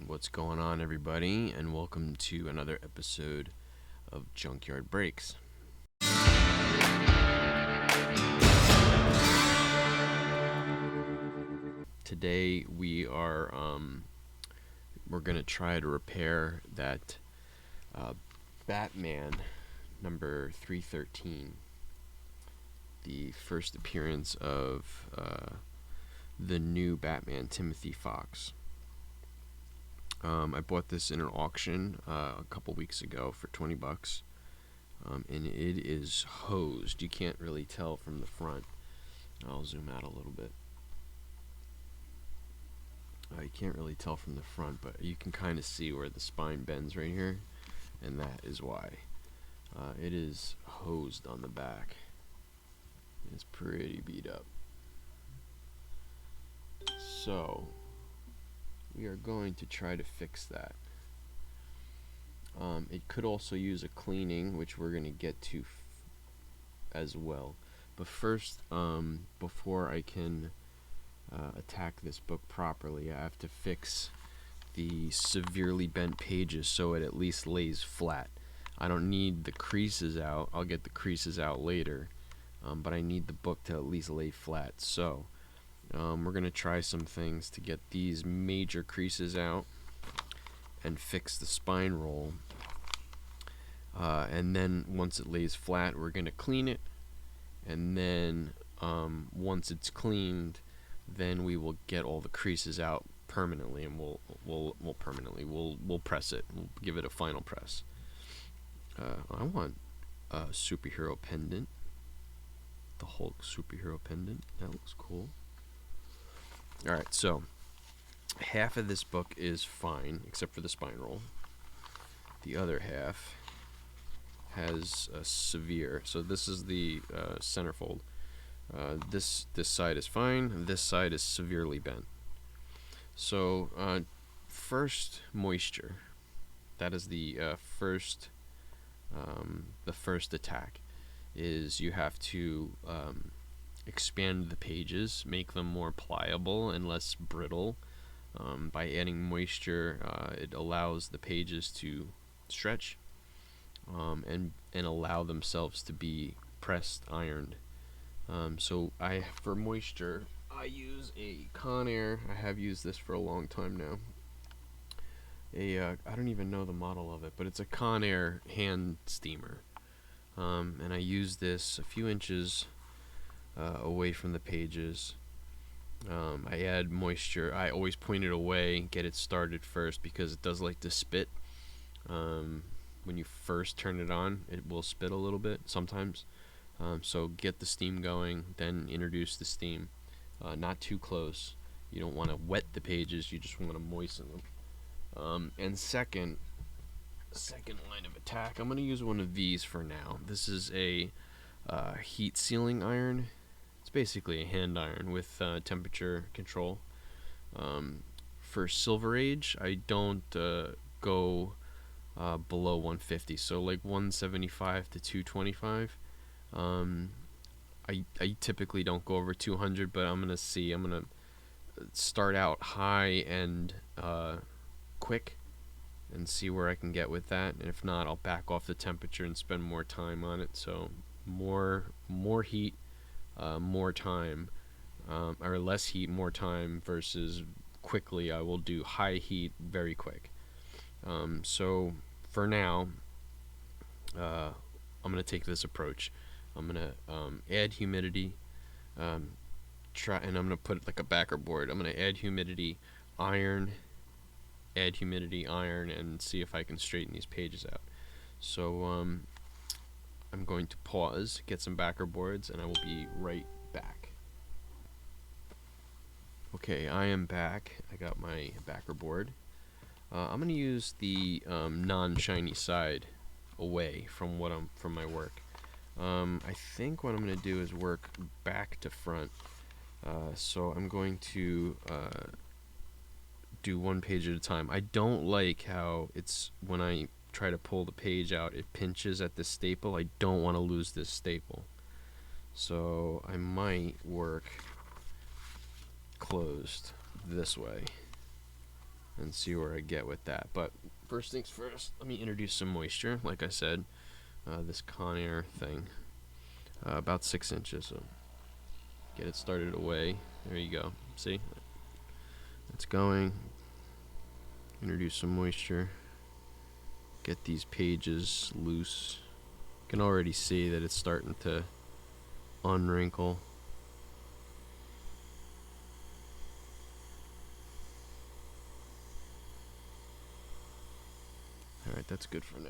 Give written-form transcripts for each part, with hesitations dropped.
What's going on, everybody, and welcome to another episode of Junkyard Breaks. Today we're gonna try to repair that Batman number 313, the first appearance of the new Batman, Timothy Fox. I bought this in an auction a couple weeks ago for $20, and it is hosed. You can't really tell from the front. I'll zoom out a little bit. You can't really tell from the front, but you can kind of see where the spine bends right here, and that is why. It is hosed on the back. It's pretty beat up. So we are going to try to fix that. It could also use a cleaning, which we're going to get to as well. But first, before I can attack this book properly, I have to fix the severely bent pages so it at least lays flat. I don't need the creases out. I'll get the creases out later, but I need the book to at least lay flat. So we're going to try some things to get these major creases out and fix the spine roll. And then once it lays flat, we're going to clean it. And then once it's cleaned, then we will get all the creases out permanently, and we'll press it. We'll give it a final press. I want a superhero pendant, the Hulk superhero pendant. That looks cool. All right, so half of this book is fine, except for the spine roll. The other half has a severe. So this is the centerfold. This side is fine. This side is severely bent. So first, moisture. That is the first attack. Is you have to expand the pages, make them more pliable and less brittle. By adding moisture, it allows the pages to stretch and allow themselves to be pressed, ironed. So for moisture, I use a Conair. I have used this for a long time now. I don't even know the model of it, but it's a Conair hand steamer. And I use this a few inches away from the pages. I add moisture. I always point it away, get it started first, because it does like to spit. When you first turn it on, it will spit a little bit sometimes. So get the steam going, then introduce the steam. Not too close. You don't want to wet the pages, you just want to moisten them. And second line of attack, I'm going to use one of these for now. This is a heat sealing iron. It's basically a hand iron with temperature control. For Silver Age, I don't go below 150, so like 175 to 225. I typically don't go over 200, but I'm gonna start out high and quick and see where I can get with that, and if not, I'll back off the temperature and spend more time on it. So more heat, more time, or less heat, more time, versus quickly I will do high heat very quick. So for now, I'm gonna take this approach. I'm gonna add humidity, and I'm gonna put like a backer board. I'm gonna add humidity, iron, and see if I can straighten these pages out. So I'm going to pause, get some backer boards, and I will be right back. Okay, I am back. I got my backer board. I'm gonna use the non-shiny side away from my work. I think what I'm going to do is work back to front. So I'm going to do one page at a time. I don't like how it's, when I try to pull the page out, it pinches at the staple. I don't want to lose this staple. So I might work closed this way and see where I get with that. But first things first, let me introduce some moisture. Like I said, this Conair thing, about 6 inches. So get it started away. There you go. See, it's going. Introduce some moisture. Get these pages loose. You can already see that it's starting to unwrinkle. Alright, that's good for now.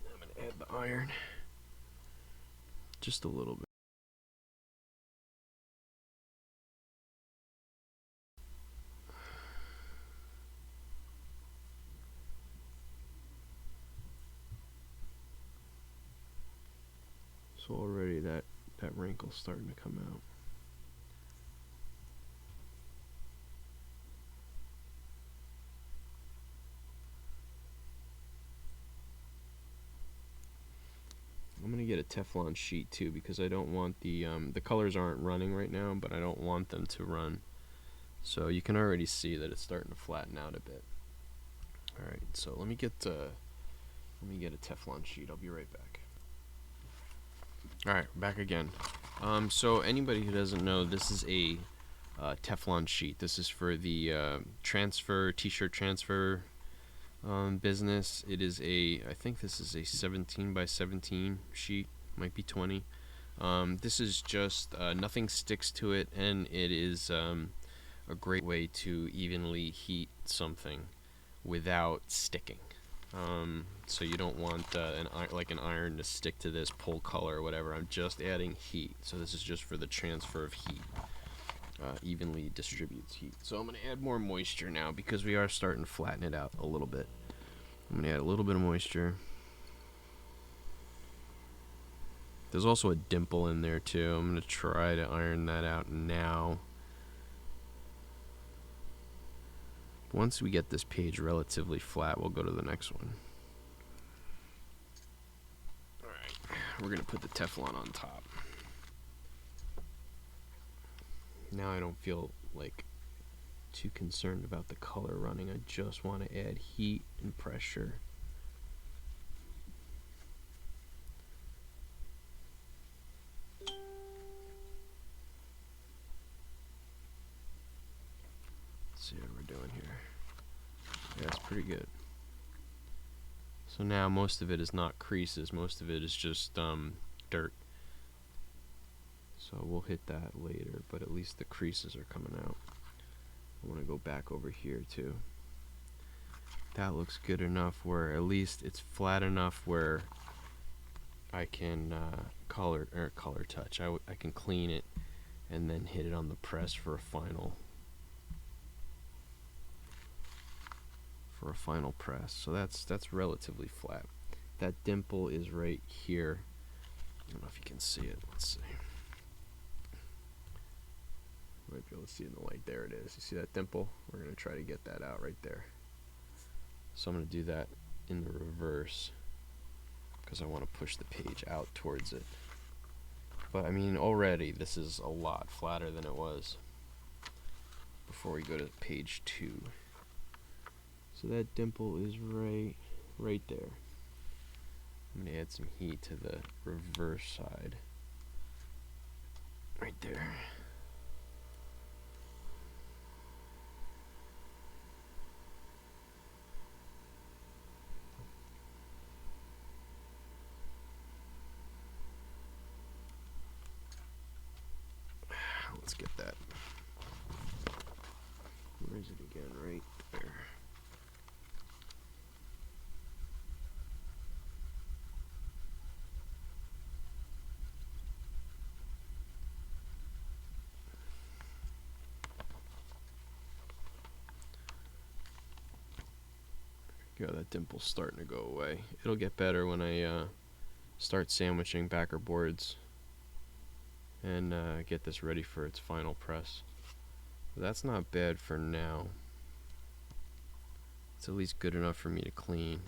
I'm going to add the iron. Just a little bit. So already that wrinkle's starting to come out. I'm gonna get a Teflon sheet too, because I don't want the colors aren't running right now, but I don't want them to run. So you can already see that it's starting to flatten out a bit. All right, so let me get a Teflon sheet. I'll be right back. All right, back again. So anybody who doesn't know, this is a Teflon sheet. This is for the t-shirt transfer business. It is I think this is a 17 by 17 sheet, might be 20. This is just nothing sticks to it, and it is a great way to evenly heat something without sticking. So you don't want an iron to stick to this, pull color or whatever. I'm just adding heat. So this is just for the transfer of heat. Evenly distributes heat. So I'm going to add more moisture now because we are starting to flatten it out a little bit. I'm going to add a little bit of moisture. There's also a dimple in there too. I'm going to try to iron that out now. Once we get this page relatively flat, we'll go to the next one. Alright, we're going to put the Teflon on top. Now I don't feel like too concerned about the color running. I just want to add heat and pressure. Let's see what we're doing here. Yeah, that's pretty good. So now most of it is not creases, most of it is just dirt. So we'll hit that later, but at least the creases are coming out. I want to go back over here too. That looks good enough where at least it's flat enough where I can color touch. I can clean it and then hit it on the press for a final press. So that's relatively flat. That dimple is right here. I don't know if you can see it. Let's see. You might be able to see it in the light. There it is. You see that dimple? We're going to try to get that out right there. So I'm going to do that in the reverse because I want to push the page out towards it. But I mean, already this is a lot flatter than it was before we go to page 2. So that dimple is right there. I'm going to add some heat to the reverse side. Right there. Let's get that. Where is it again? Right there. There you go, that dimple's starting to go away. It'll get better when I start sandwiching backer boards and get this ready for its final press. But that's not bad for now. It's at least good enough for me to clean.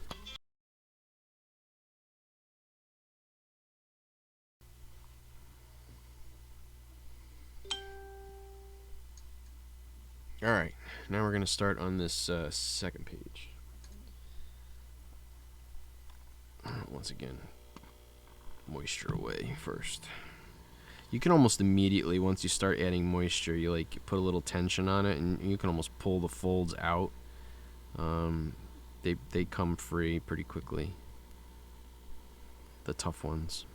Alright, now we're going to start on this second page. Once again, moisture away first. You can almost immediately, once you start adding moisture, you like put a little tension on it, and you can almost pull the folds out. They come free pretty quickly. The tough ones.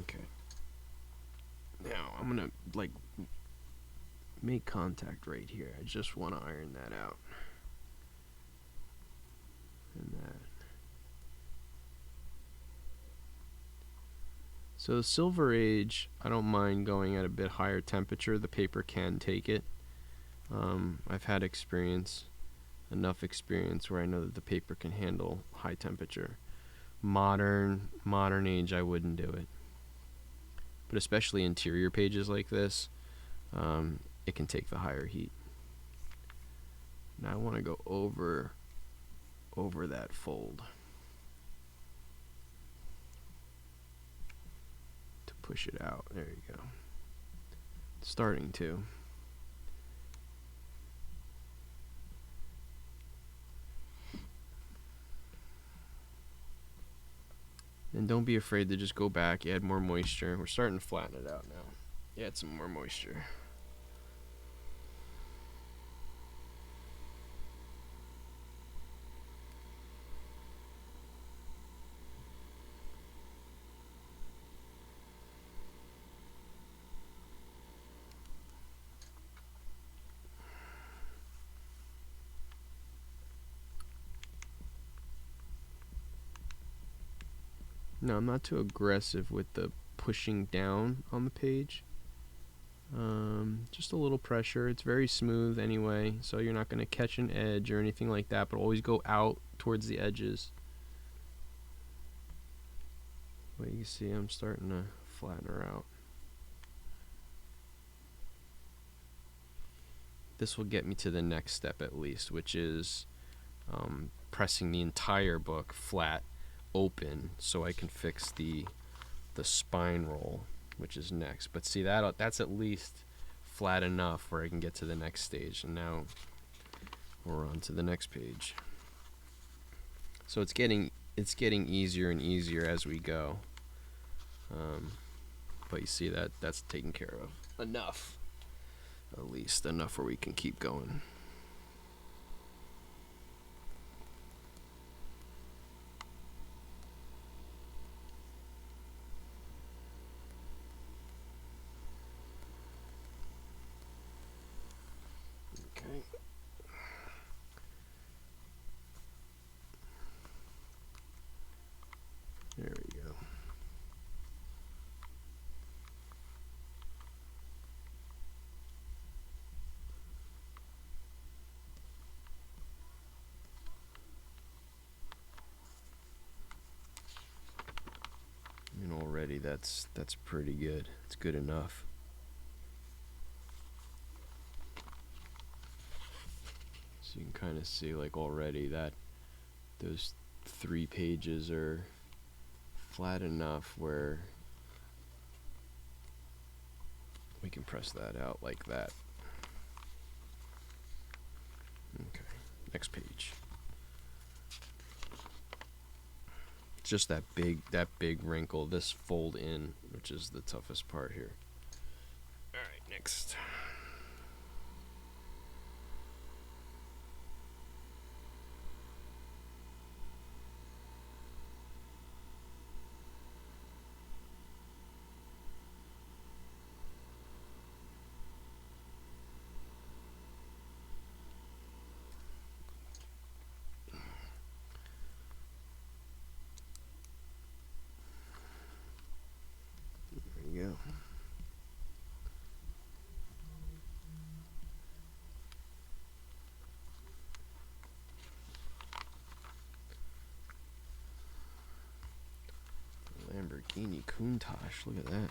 Okay. Now I'm gonna like make contact right here. I just want to iron that out. And that. So the Silver Age, I don't mind going at a bit higher temperature. The paper can take it. I've had enough experience where I know that the paper can handle high temperature. Modern Age, I wouldn't do it. But especially interior pages like this, it can take the higher heat. Now I want to go over that fold to push it out. There you go. It's starting to. And don't be afraid to just go back, add more moisture. We're starting to flatten it out now. Add some more moisture. No, I'm not too aggressive with the pushing down on the page. Just a little pressure. It's very smooth anyway, so you're not going to catch an edge or anything like that, but always go out towards the edges. But you can see I'm starting to flatten her out. This will get me to the next step at least, which is pressing the entire book flat open so I can fix the spine roll, which is next. But see, that's at least flat enough where I can get to the next stage. And now we're on to the next page. So it's getting easier and easier as we go. But you see that's taken care of enough, at least enough where we can keep going. Okay. There we go. And already that's pretty good. It's good enough. So you can kind of see like already that those 3 pages are flat enough where we can press that out like that. Okay, next page. Just that big wrinkle, this fold in, which is the toughest part here. All right, next. There you go. Lamborghini Countach, look at that.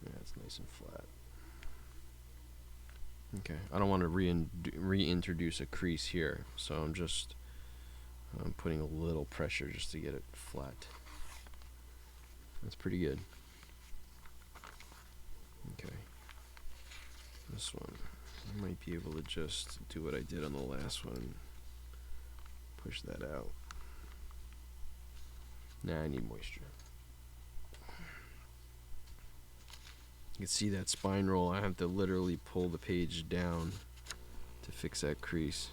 Yeah, it's nice and flat. Okay, I don't want to reintroduce a crease here, so I'm just putting a little pressure just to get it flat. That's pretty good. Okay, this one, I might be able to just do what I did on the last one. Push that out. Nah, I need moisture. You can see that spine roll. I have to literally pull the page down to fix that crease.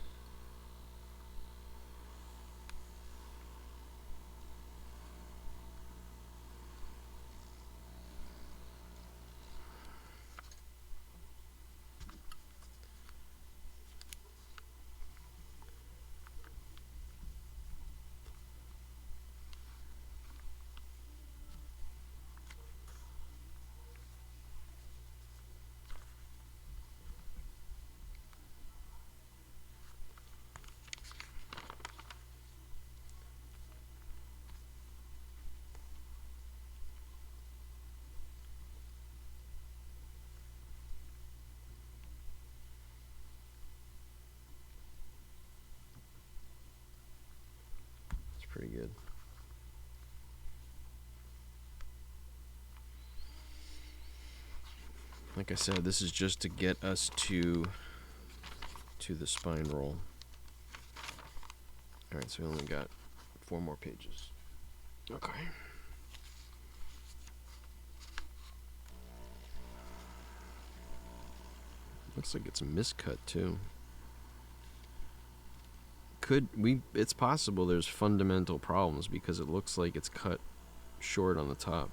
It's pretty good. Like I said, this is just to get us to the spine roll. Alright, so we only got 4 more pages. Okay. Looks like it's a miscut too. It's possible there's fundamental problems because it looks like it's cut short on the top.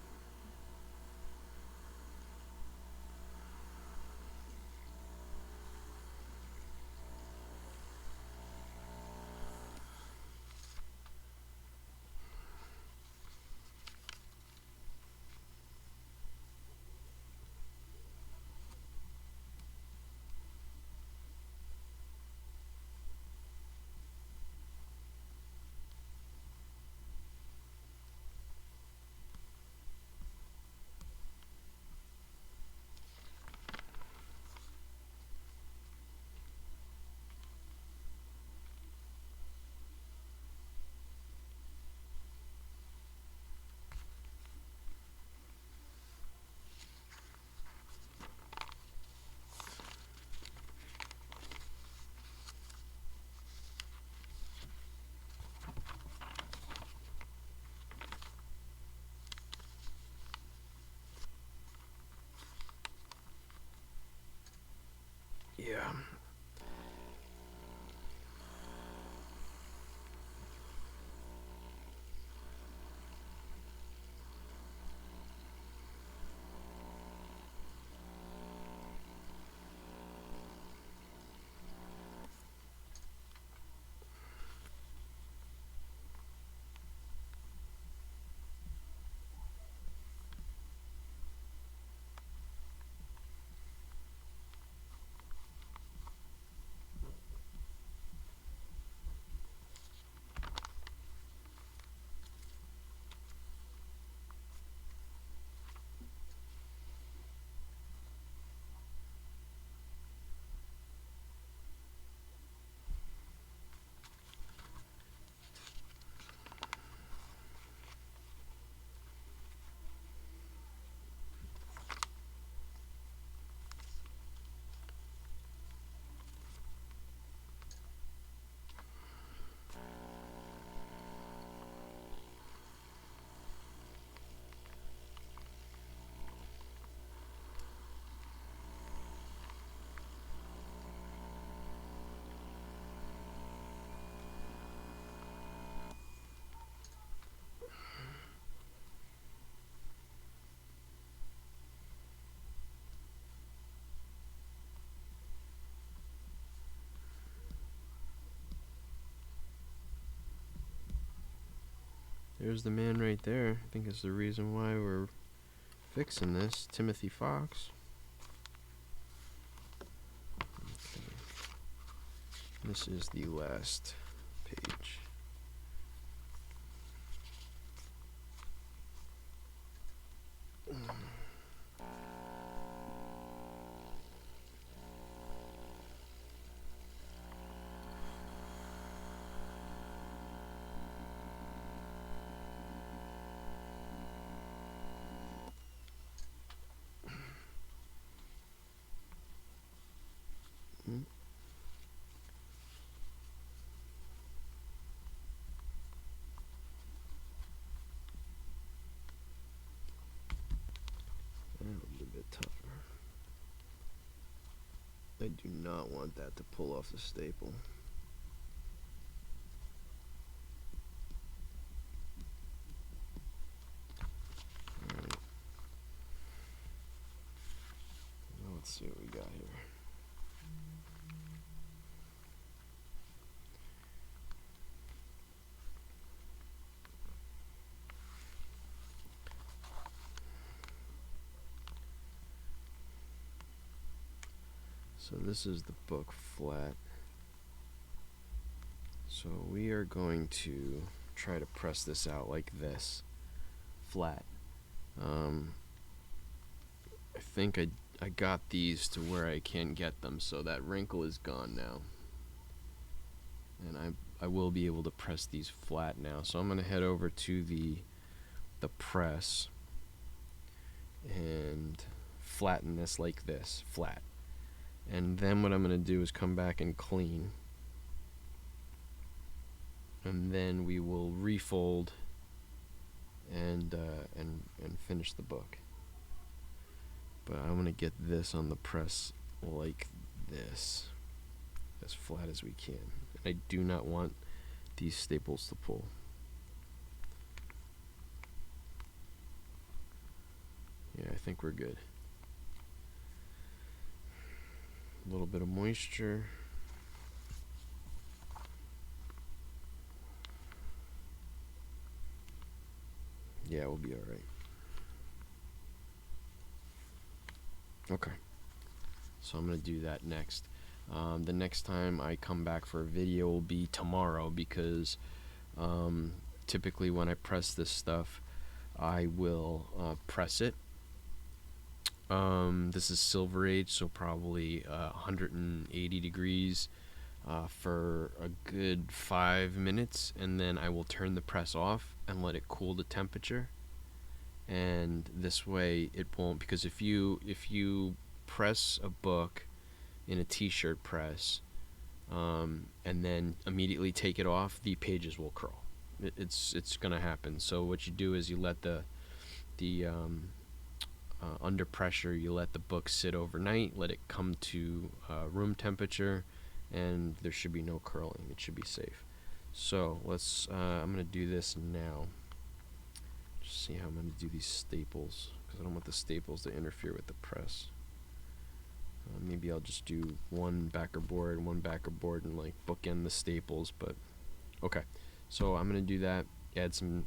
Yeah. There's the man right there. I think it's the reason why we're fixing this. Timothy Fox. Okay. This is the last page. Mm. A little bit tougher. I do not want that to pull off the staple. Alright. Now let's see what we got here. So this is the book flat. So we are going to try to press this out like this, flat. I think I got these to where I can get them, so that wrinkle is gone now. And I will be able to press these flat now. So I'm going to head over to the press and flatten this like this, flat. And then what I'm going to do is come back and clean. And then we will refold and finish the book. But I'm going to get this on the press like this, as flat as we can. I do not want these staples to pull. Yeah, I think we're good. A little bit of moisture. Yeah, we'll be alright. Okay. So I'm going to do that next. The next time I come back for a video will be tomorrow, because typically when I press this stuff, I will press it. This is Silver Age, so probably 180 degrees for a good 5 minutes, and then I will turn the press off and let it cool the temperature. And this way it won't, because if you press a book in a t-shirt press and then immediately take it off, the pages will curl. It's gonna happen. So what you do is you let the under pressure, you let the book sit overnight, let it come to room temperature, and there should be no curling. It should be safe. So let's I'm gonna do this now. Just see how I'm gonna do these staples, because I don't want the staples to interfere with the press. Maybe I'll just do one backer board, and like bookend the staples. But okay, so I'm gonna do that. Add some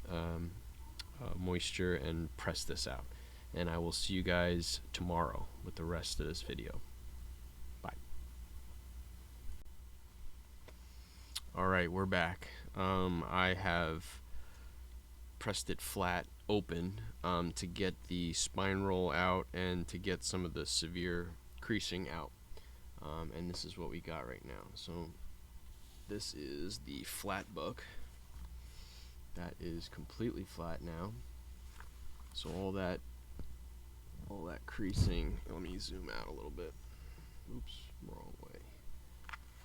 moisture and press this out. And I will see you guys tomorrow with the rest of this video. Bye. Alright, we're back. I have pressed it flat open to get the spine roll out and to get some of the severe creasing out. And this is what we got right now. So this is the flat book. That is completely flat now. So all that creasing, let me zoom out a little bit. Oops, wrong way.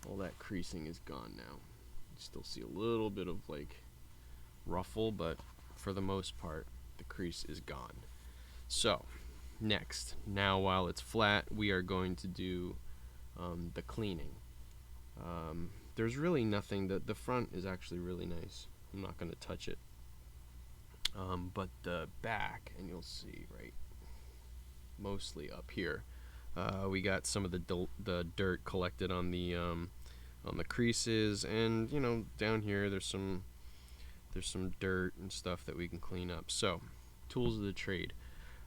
All that creasing is gone now. You still see a little bit of like ruffle, but for the most part, the crease is gone. So, next, now while it's flat, we are going to do the cleaning. There's really nothing, the front is actually really nice. I'm not going to touch it. But the back, and you'll see right mostly up here, we got some of the dirt collected on the creases, and you know, down here there's some dirt and stuff that we can clean up. So, tools of the trade.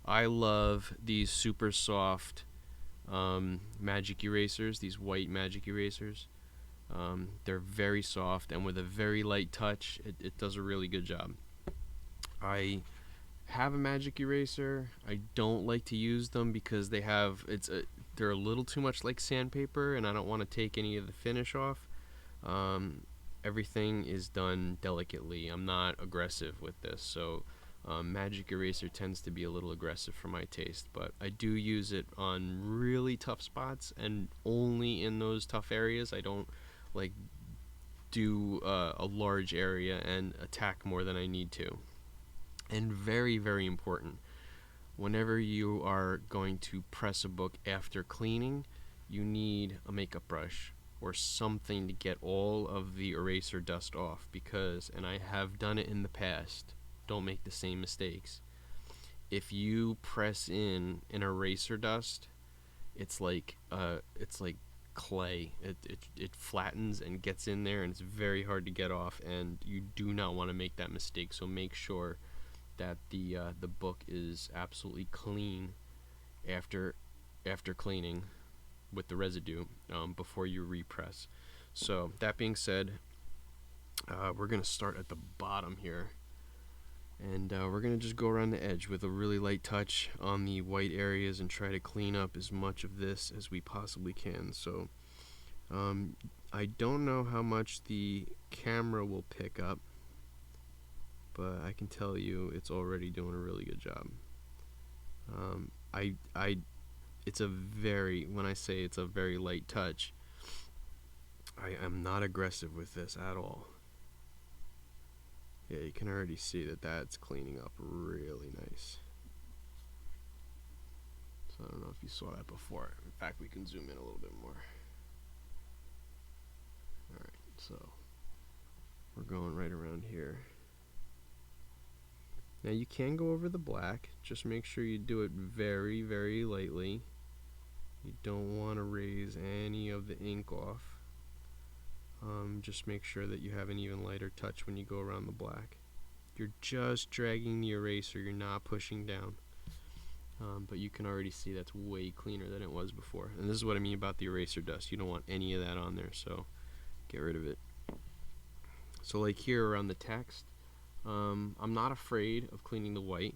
I love these super soft magic erasers, these white magic erasers. They're very soft, and with a very light touch, it does a really good job. I have a magic eraser. I don't like to use them because they're a little too much like sandpaper, and I don't want to take any of the finish off. Everything is done delicately. I'm not aggressive with this, so Magic Eraser tends to be a little aggressive for my taste, but I do use it on really tough spots and only in those tough areas. I don't like do a large area and attack more than I need to. And very, very important, whenever you are going to press a book after cleaning, you need a makeup brush or something to get all of the eraser dust off, because, and I have done it in the past, don't make the same mistakes. If you press in an eraser dust, it's like clay. It flattens and gets in there, and it's very hard to get off. And you do not want to make that mistake. So make sure that the book is absolutely clean after cleaning with the residue before you repress. So that being said, we're gonna start at the bottom here. And we're going to just go around the edge with a really light touch on the white areas and try to clean up as much of this as we possibly can. So I don't know how much the camera will pick up, but I can tell you it's already doing a really good job. It's a very, when I say it's a very light touch, I am not aggressive with this at all. Yeah, you can already see that that's cleaning up really nice. So I don't know if you saw that before. In fact, we can zoom in a little bit more. Alright, so we're going right around here. Now you can go over the black, just make sure you do it very, very lightly. You don't want to raise any of the ink off. Just make sure that you have an even lighter touch when you go around the black. You're just dragging the eraser, you're not pushing down. But you can already see that's way cleaner than it was before. And this is what I mean about the eraser dust. You don't want any of that on there, so get rid of it. So like here around the text, I'm not afraid of cleaning the white,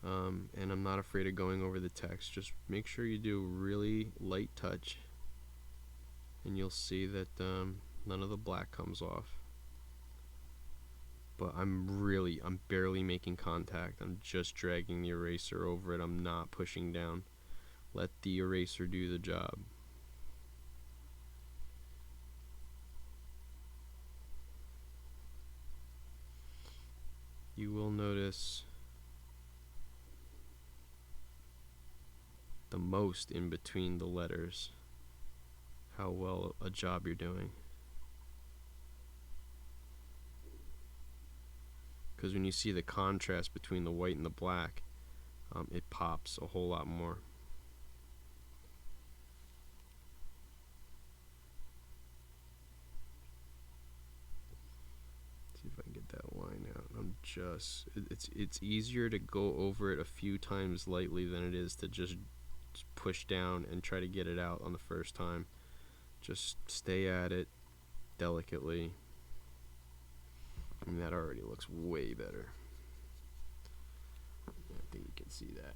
and I'm not afraid of going over the text. Just make sure you do a really light touch, and you'll see that none of the black comes off. But I'm barely making contact. I'm just dragging the eraser over it. I'm not pushing down. Let the eraser do the job. You will notice the most in between the letters how well a job you're doing. Because when you see the contrast between the white and the black, it pops a whole lot more. See if I can get that line out. It's easier to go over it a few times lightly than it is to just push down and try to get it out on the first time. Just stay at it delicately. I mean, that already looks way better. I think you can see that.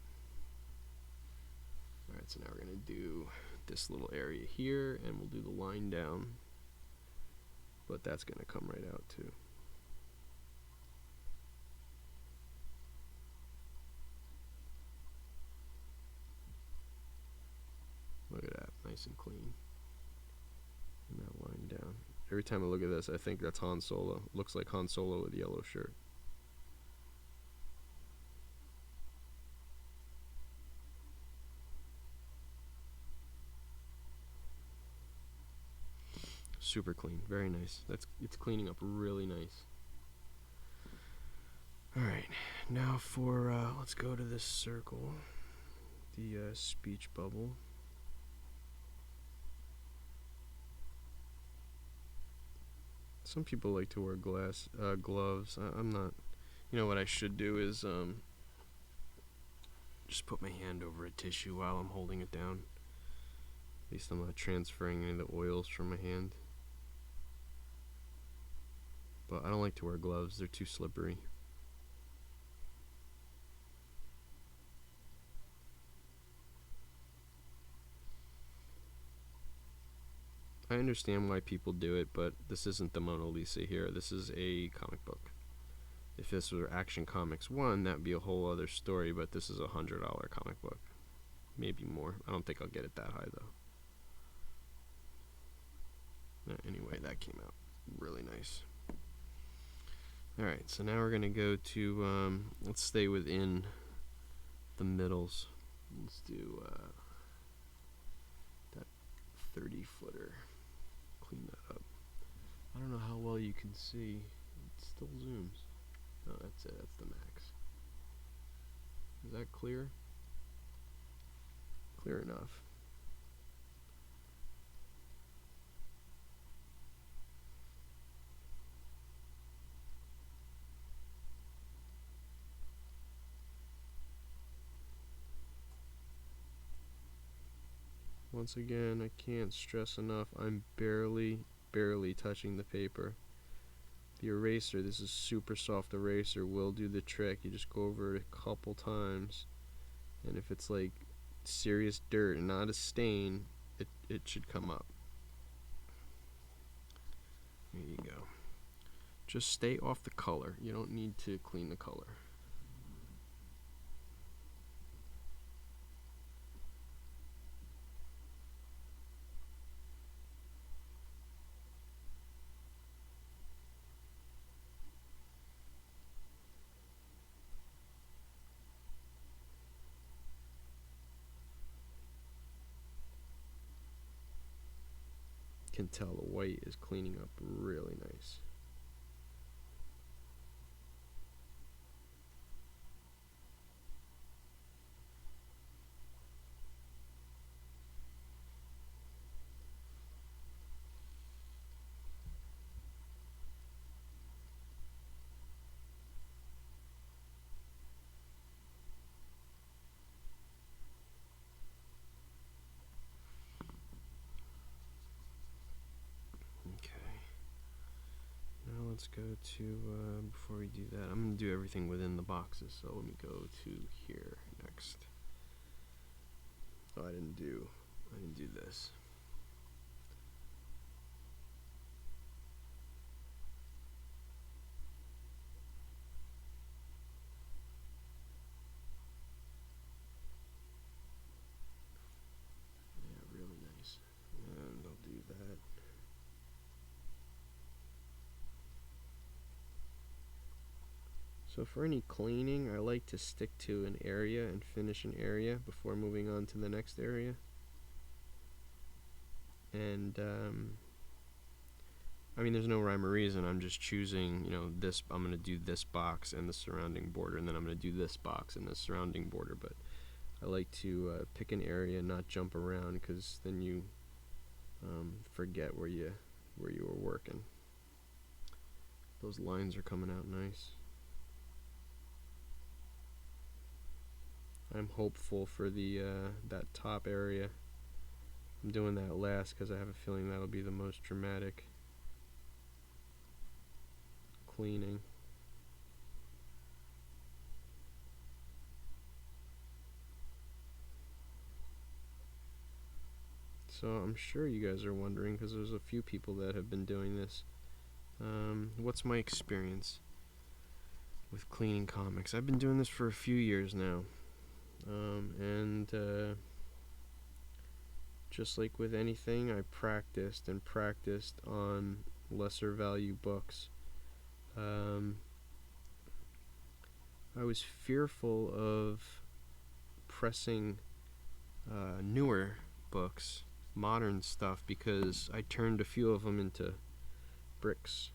Alright, so now we're going to do this little area here, and we'll do the line down. But that's going to come right out too. Look at that, nice and clean. And that line down. Every time I look at this, I think that's Han Solo. Looks like Han Solo with a yellow shirt. Super clean, very nice. It's cleaning up really nice. Alright, now for, let's go to this circle, the speech bubble. Some people like to wear gloves. I'm not. You know what I should do is just put my hand over a tissue while I'm holding it down. At least I'm not transferring any of the oils from my hand. But I don't like to wear gloves. They're too slippery. I understand why people do it, but this isn't the Mona Lisa here. This is a comic book. If this were Action Comics 1, that'd be a whole other story, but this is a $100 comic book. Maybe more. I don't think I'll get it that high, though. Anyway, that came out really nice. Alright, so now we're going to go to, let's stay within the middles. Let's do that 30-footer. Clean that up. I don't know how well you can see. It still zooms. Oh, that's it. That's the max. Is that clear? Clear enough. Once again, I can't stress enough, I'm barely touching the paper. The eraser, this is super soft eraser, will do the trick. You just go over it a couple times, and if it's like serious dirt and not a stain, it should come up. There you go. Just stay off the color. You don't need to clean the color. Can tell the white is cleaning up really nice. Let's go to, before we do that, I'm going to do everything within the boxes, so let me go to here next. Oh, I didn't do this. Yeah, really nice. And I'll do that. So for any cleaning, I like to stick to an area and finish an area before moving on to the next area. And I mean, there's no rhyme or reason. I'm just choosing, you know, this. I'm going to do this box and the surrounding border, and then I'm going to do this box and the surrounding border. But I like to pick an area and not jump around, because then you forget where you were working. Those lines are coming out nice. I'm hopeful for the that top area. I'm doing that last because I have a feeling that'll be the most dramatic cleaning. So I'm sure you guys are wondering, because there's a few people that have been doing this. What's my experience with cleaning comics? I've been doing this for a few years now. And just like with anything, I practiced and practiced on lesser value books. I was fearful of pressing newer books, modern stuff, because I turned a few of them into bricks.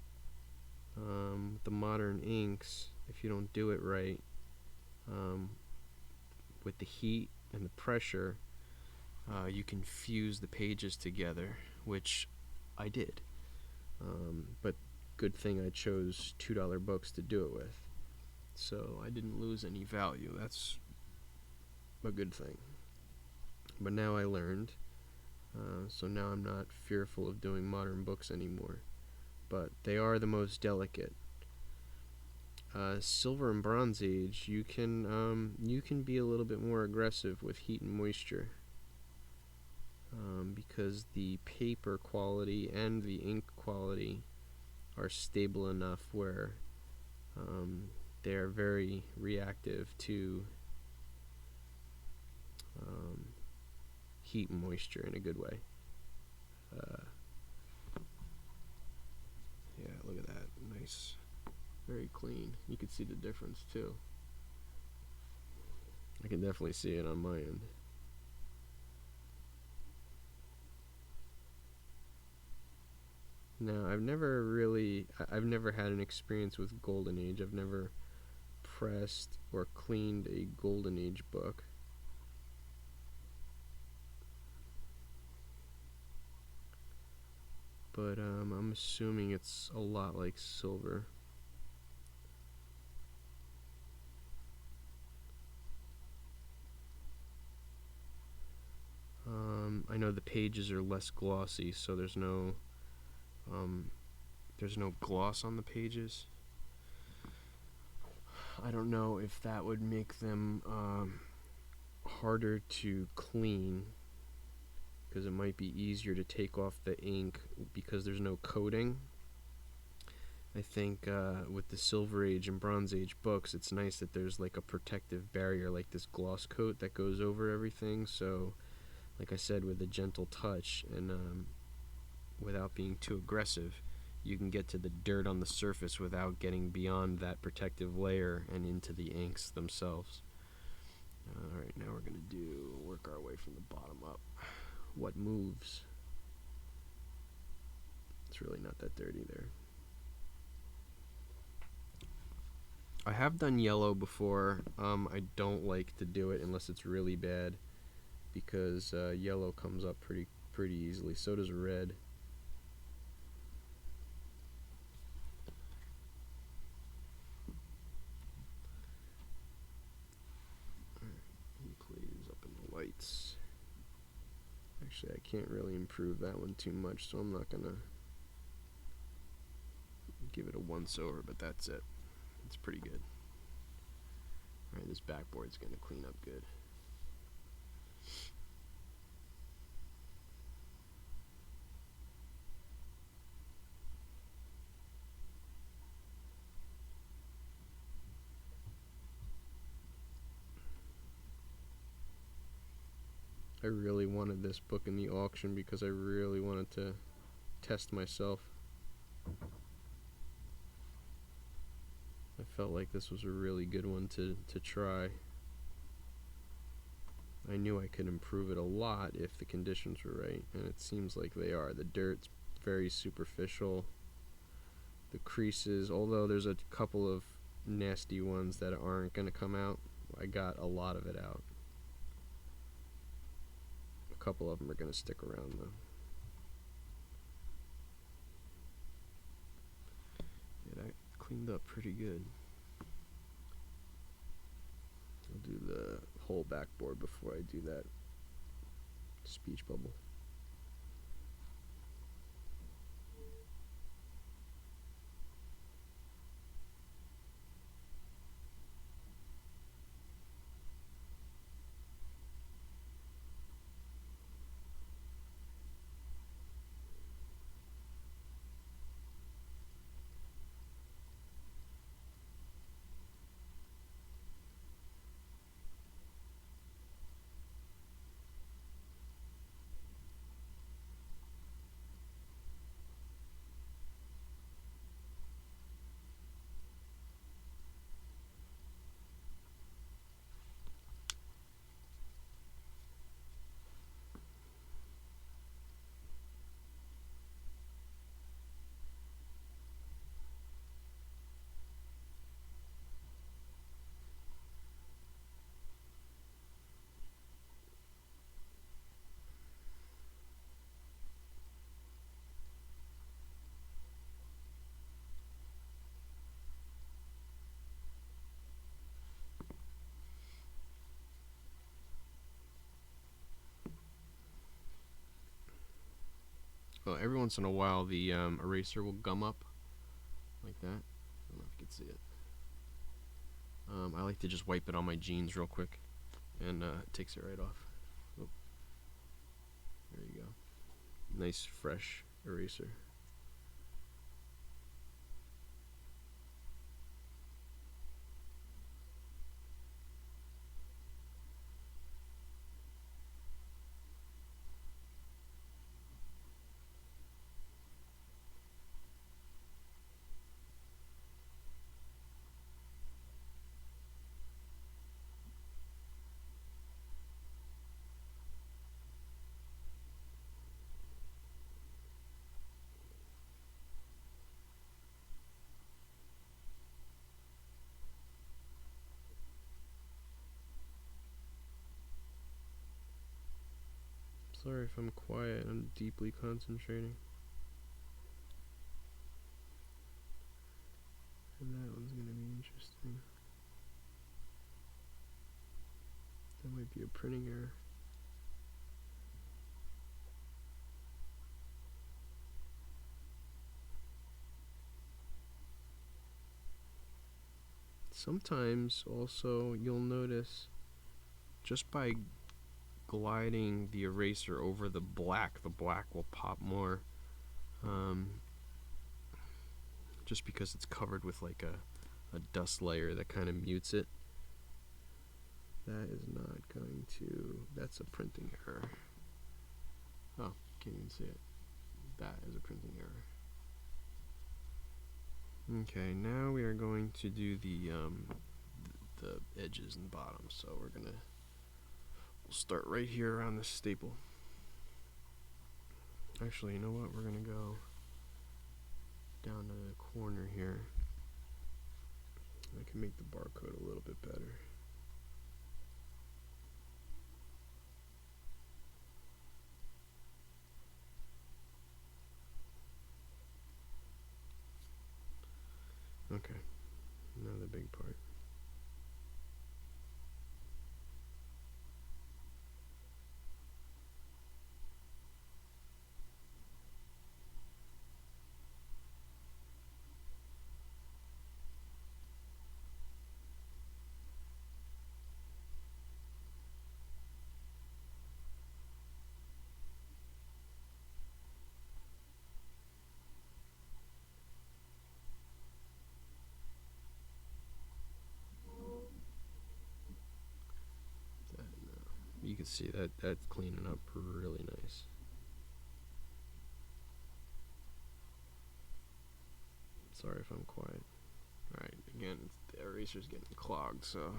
The modern inks, if you don't do it right, with the heat and the pressure, you can fuse the pages together, which I did. But good thing I chose $2 books to do it with, so I didn't lose any value. That's a good thing. But now I learned, so now I'm not fearful of doing modern books anymore. But they are the most delicate. Silver and Bronze Age, you can be a little bit more aggressive with heat and moisture, because the paper quality and the ink quality are stable enough where They are very reactive to heat and moisture in a good way. Yeah, look at that. Nice. Very clean. You can see the difference too. I can definitely see it on my end. Now, I've never had an experience with Golden Age. I've never pressed or cleaned a Golden Age book. But I'm assuming it's a lot like silver. I know the pages are less glossy, so there's no gloss on the pages. I don't know if that would make them harder to clean, because it might be easier to take off the ink because there's no coating. I think with the Silver Age and Bronze Age books, it's nice that there's like a protective barrier, like this gloss coat that goes over everything. So, like I said, with a gentle touch and without being too aggressive, you can get to the dirt on the surface without getting beyond that protective layer and into the inks themselves. Alright, now we're going to work our way from the bottom up. What moves? It's really not that dirty there. I have done yellow before. I don't like to do it unless it's really bad, because yellow comes up pretty easily. So does red. Please, up in the lights. Actually, I can't really improve that one too much, so I'm not gonna give it a once over, but that's it. It's pretty good. Alright, this backboard's gonna clean up good. I really wanted this book in the auction because I really wanted to test myself. I felt like this was a really good one to try. I knew I could improve it a lot if the conditions were right, and it seems like they are. The dirt's very superficial. The creases, although there's a couple of nasty ones that aren't going to come out, I got a lot of it out. A couple of them are going to stick around though. Yeah, that cleaned up pretty good. I'll do the whole backboard before I do that speech bubble. Well, every once in a while the eraser will gum up like that. I don't know if you can see it. I like to just wipe it on my jeans real quick, and it takes it right off. Oh, there you go. Nice fresh eraser. Sorry if I'm quiet, I'm deeply concentrating. And that one's gonna be interesting. That might be a printing error. Sometimes also you'll notice just by gliding the eraser over the black will pop more, just because it's covered with like a dust layer that kind of mutes it. That is not going to, that's a printing error. Oh, can't even see it. That is a printing error. Okay, now we are going to do the edges and bottoms. So we'll start right here around the staple. Actually, you know what? We're gonna go down to the corner here. I can make the barcode a little bit better. Okay, now the big part. You can see that that's cleaning up really nice. Sorry if I'm quiet. Alright, again, the eraser's getting clogged, so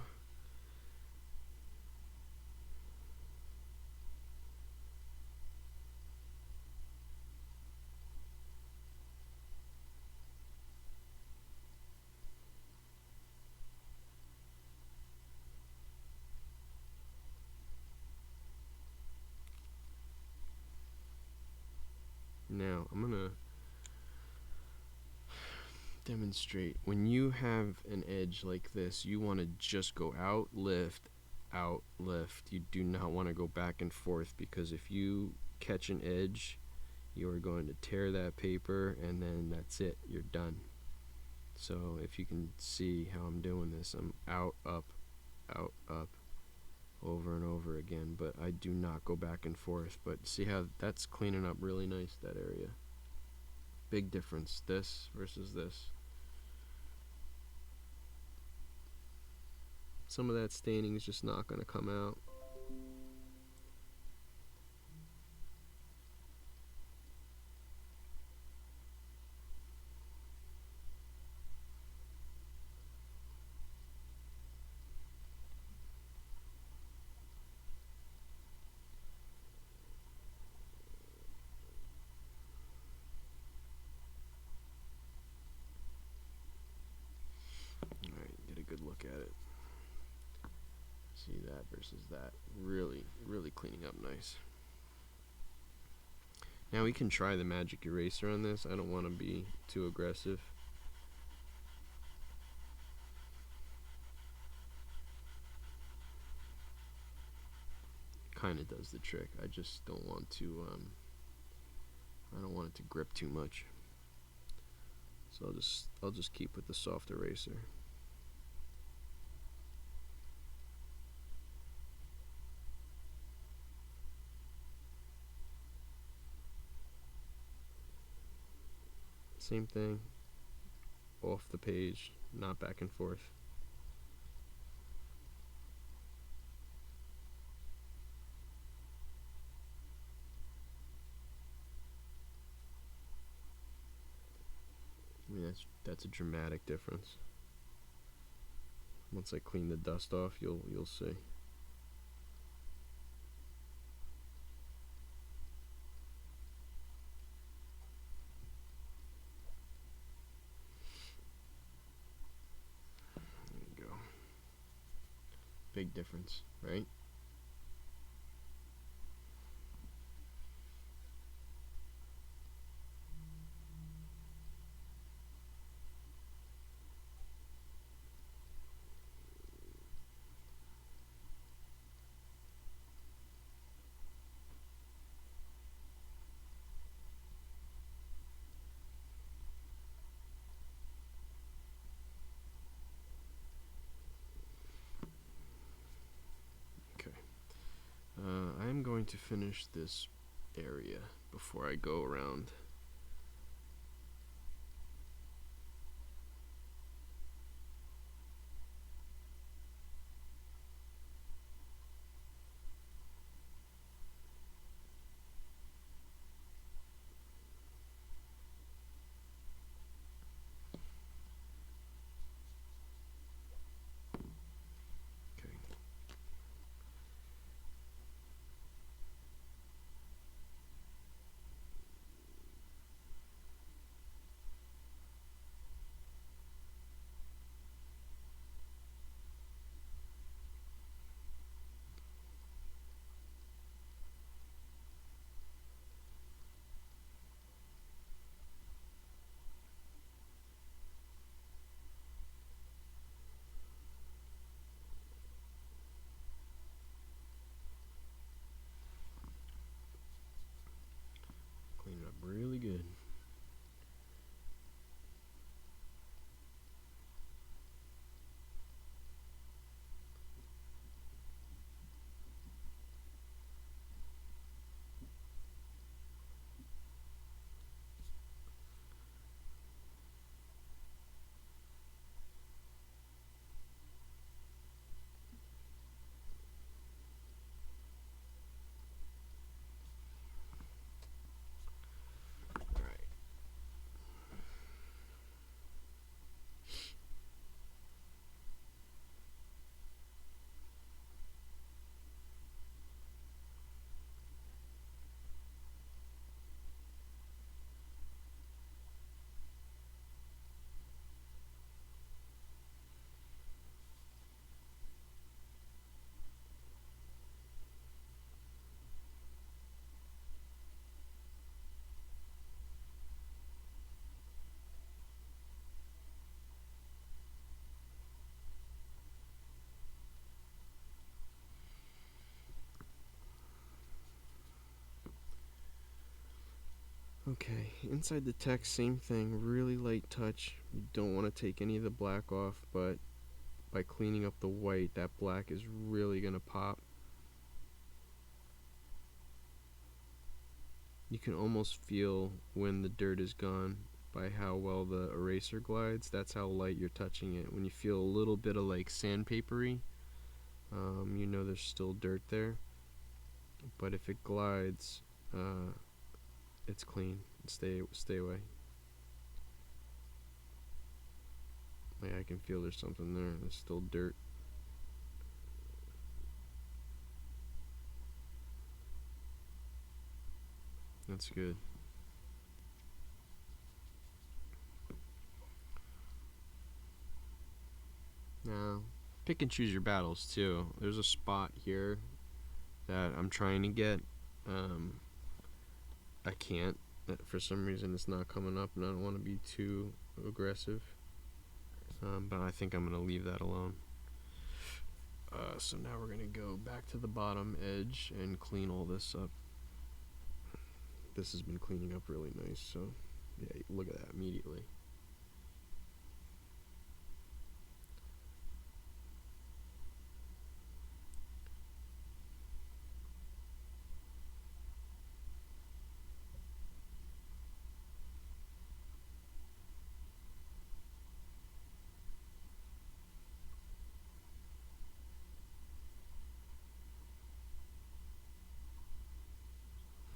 now I'm gonna demonstrate. When you have an edge like this, you want to just go out, lift, out, lift. You do not want to go back and forth, because if you catch an edge, you are going to tear that paper, and then that's it, you're done. So if you can see how I'm doing this, I'm out, up, over and over again, but I do not go back and forth. But see how that's cleaning up really nice, that area. Big difference, this versus this. Some of that staining is just not going to come out. Alright, get a good look at it. See that versus that. Really, really cleaning up nice. Now we can try the magic eraser on this. I don't want to be too aggressive. Kind of does the trick. I just don't want to I don't want it to grip too much. So I'll just keep with the soft eraser. Same thing, off the page, not back and forth. I mean, that's a dramatic difference. Once I clean the dust off, you'll see. Big difference, right? going to finish this area before I go around. Clean it up really good. Alright. Okay, inside the text, same thing, really light touch. You don't want to take any of the black off, but by cleaning up the white, that black is really going to pop. You can almost feel when the dirt is gone by how well the eraser glides. That's how light you're touching it. When you feel a little bit of like sandpapery, you know there's still dirt there. But if it glides, it's clean. Stay away. Like I can feel there's something there. There's still dirt. That's good. Now, pick and choose your battles too. There's a spot here that I'm trying to get. I can't. For some reason, it's not coming up, and I don't want to be too aggressive. But I think I'm going to leave that alone. So now we're going to go back to the bottom edge and clean all this up. This has been cleaning up really nice, so yeah, look at that immediately.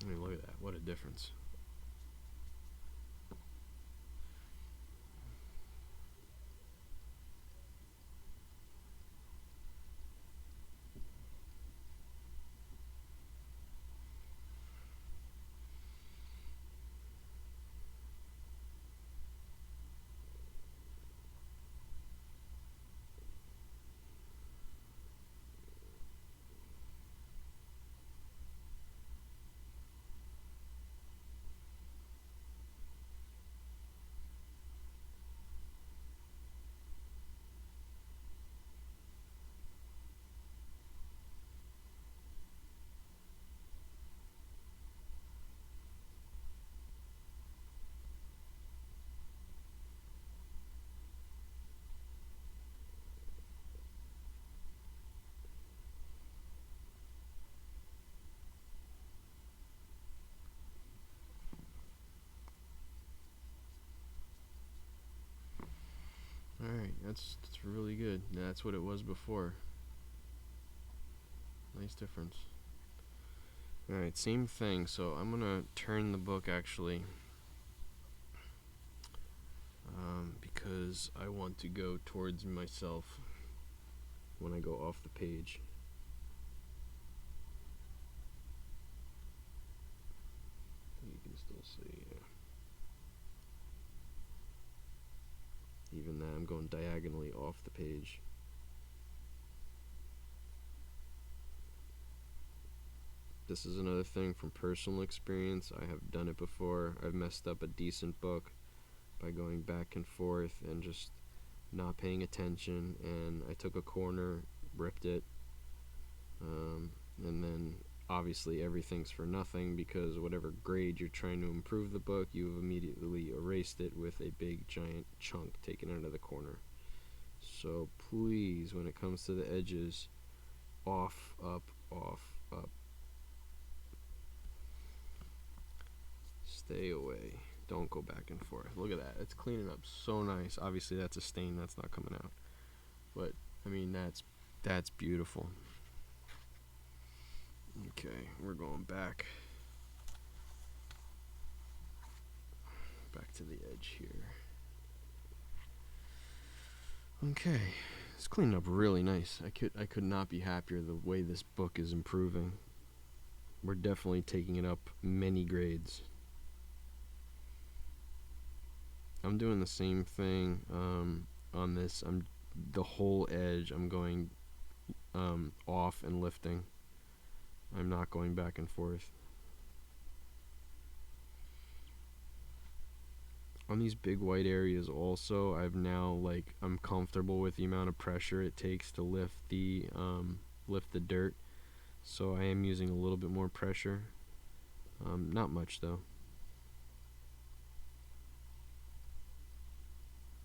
I mean, look at that. What a difference. That's really good. That's what it was before. Nice difference. Alright, same thing. So I'm going to turn the book actually, because I want to go towards myself when I go off the page. You can still see, even that I'm going diagonally off the page. This is another thing from personal experience. I have done it before. I've messed up a decent book by going back and forth and just not paying attention, and I took a corner, ripped it, and then obviously everything's for nothing, because whatever grade you're trying to improve the book, you've immediately erased it with a big giant chunk taken out of the corner. So please, when it comes to the edges, off, up, off, up. Stay away. Don't go back and forth. Look at that. It's cleaning up so nice. Obviously that's a stain that's not coming out, but I mean that's beautiful. Okay, we're going back to the edge here. Okay, it's cleaning up really nice. I could not be happier the way this book is improving. We're definitely taking it up many grades. I'm doing the same thing on this. The whole edge I'm going off and lifting. I'm not going back and forth. On these big white areas also, I'm comfortable with the amount of pressure it takes to lift the dirt. So I am using a little bit more pressure. Not much though.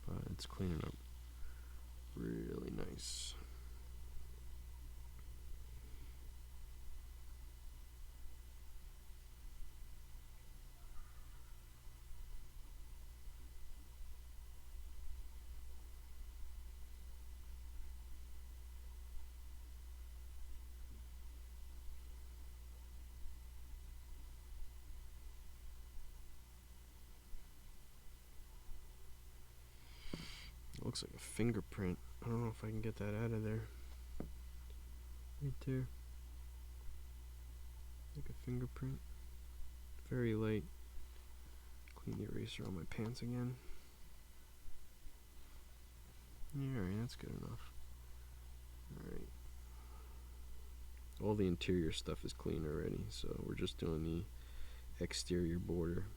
But it's cleaning up really nice. It looks like a fingerprint. I don't know if I can get that out of there. Right there. Like a fingerprint. Very light. Clean the eraser on my pants again. Alright, that's good enough. Alright. All the interior stuff is clean already, so we're just doing the exterior border.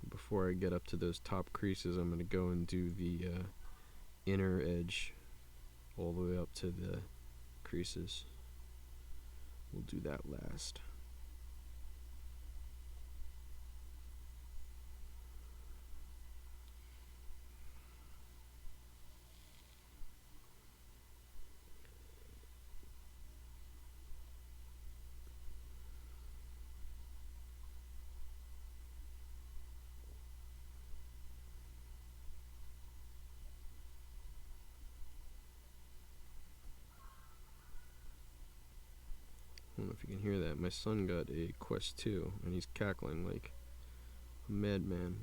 Before I get up to those top creases, I'm going to go and do the inner edge all the way up to the creases. We'll do that last. I don't know if you can hear that. My son got a Quest 2 and he's cackling like a madman.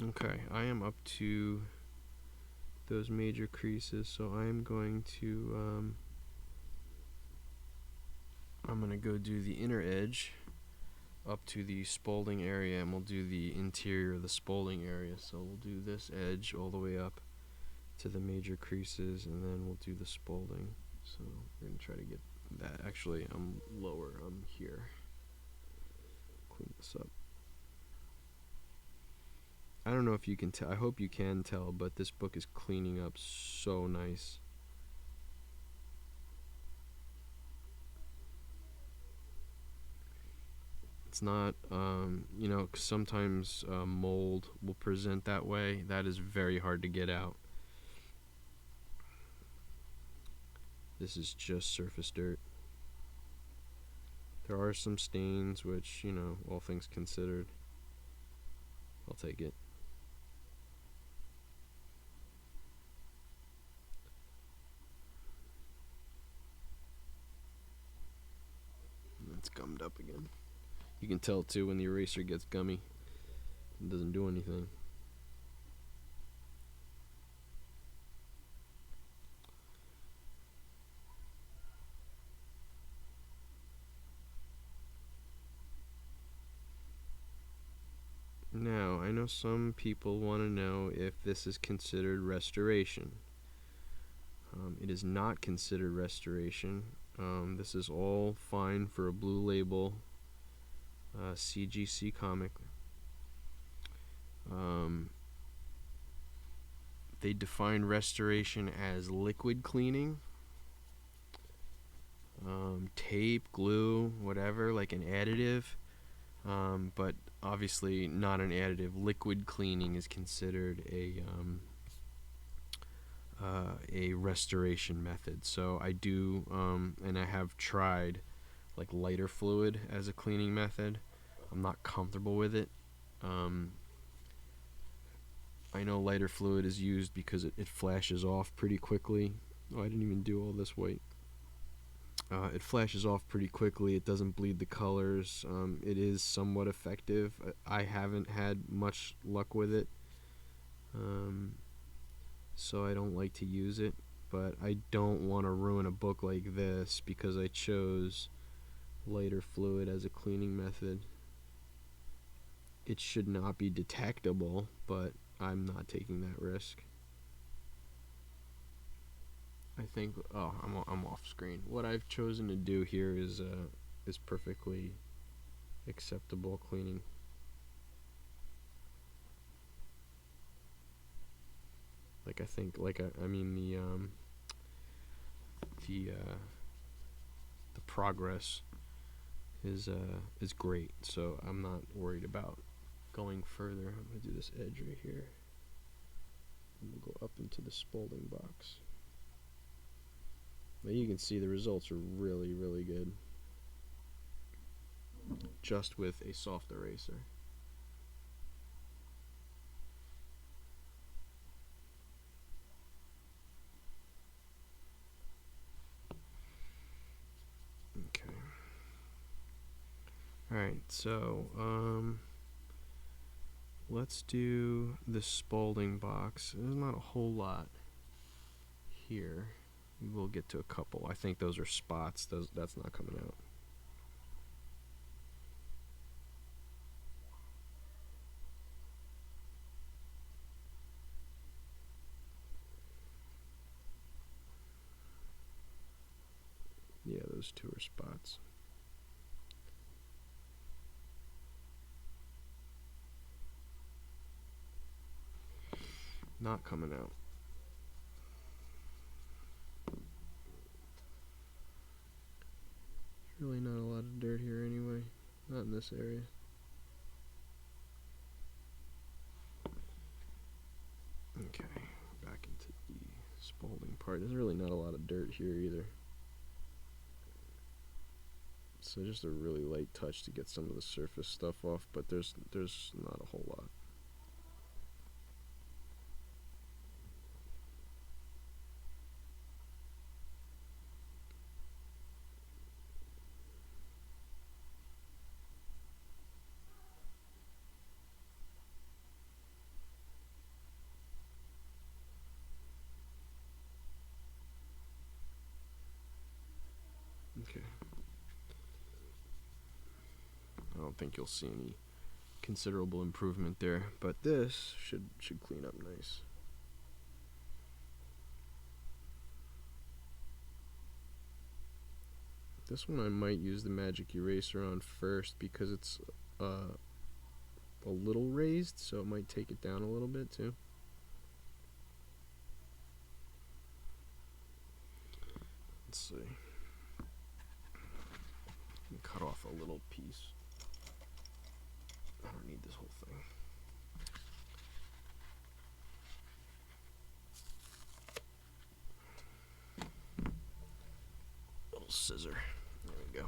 Okay, I am up to those major creases, so I am going to I'm going to go do the inner edge up to the Spalding area, and we'll do the interior of the Spalding area. So we'll do this edge all the way up to the major creases, and then we'll do the Spalding. So we're going to try to get that. Actually, I'm lower. I'm here. Clean this up. I don't know if you can tell. I hope you can tell, but this book is cleaning up so nice. It's not, 'cause sometimes mold will present that way. That is very hard to get out. This is just surface dirt. There are some stains, which, you know, all things considered, I'll take it. It's gummed up again. You can tell too when the eraser gets gummy. It doesn't do anything. Now, I know some people want to know if this is considered restoration. It is not considered restoration. This is all fine for a Blue Label CGC comic. They define restoration as liquid cleaning, tape, glue, whatever, like an additive, but obviously not an additive. Liquid cleaning is considered a restoration method. So I do, and I have tried like lighter fluid as a cleaning method. I'm not comfortable with it. I know lighter fluid is used because it flashes off pretty quickly. Oh, I didn't even do all this white. It flashes off pretty quickly. It doesn't bleed the colors. It is somewhat effective. I haven't had much luck with it, so I don't like to use it. But I don't want to ruin a book like this because I chose lighter fluid as a cleaning method. It should not be detectable, but I'm not taking that risk. I think, oh, I'm off screen. What I've chosen to do here is perfectly acceptable cleaning. Like I think, I mean the progress is great. So I'm not worried about going further. I'm gonna do this edge right here, and we'll go up into the Spalding box. Now you can see the results are really, really good, just with a soft eraser. Okay. Alright, so let's do the Spalding box. There's not a whole lot here. We'll get to a couple. I think those are spots. That's not coming out. Yeah, those two are spots. Not coming out. Really not a lot of dirt here anyway. Not in this area. Okay, back into the Spalding part. There's really not a lot of dirt here either. So just a really light touch to get some of the surface stuff off, but there's not a whole lot. Okay. I don't think you'll see any considerable improvement there, but this should clean up nice. This one I might use the magic eraser on first because it's a little raised, so it might take it down a little bit too. Let's see. Cut off a little piece. I don't need this whole thing. scissor. There we go.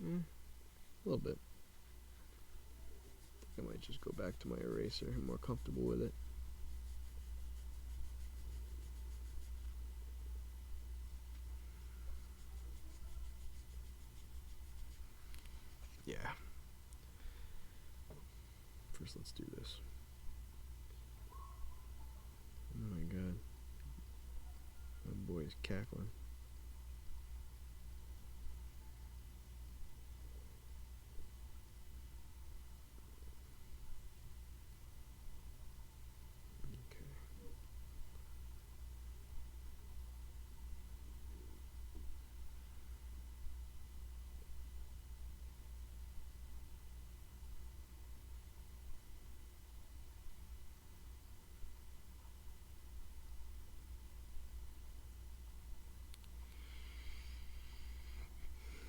A little bit. I might just go back to my eraser. I'm more comfortable with it. Yeah. First, let's do this. Oh my god. My boy is cackling.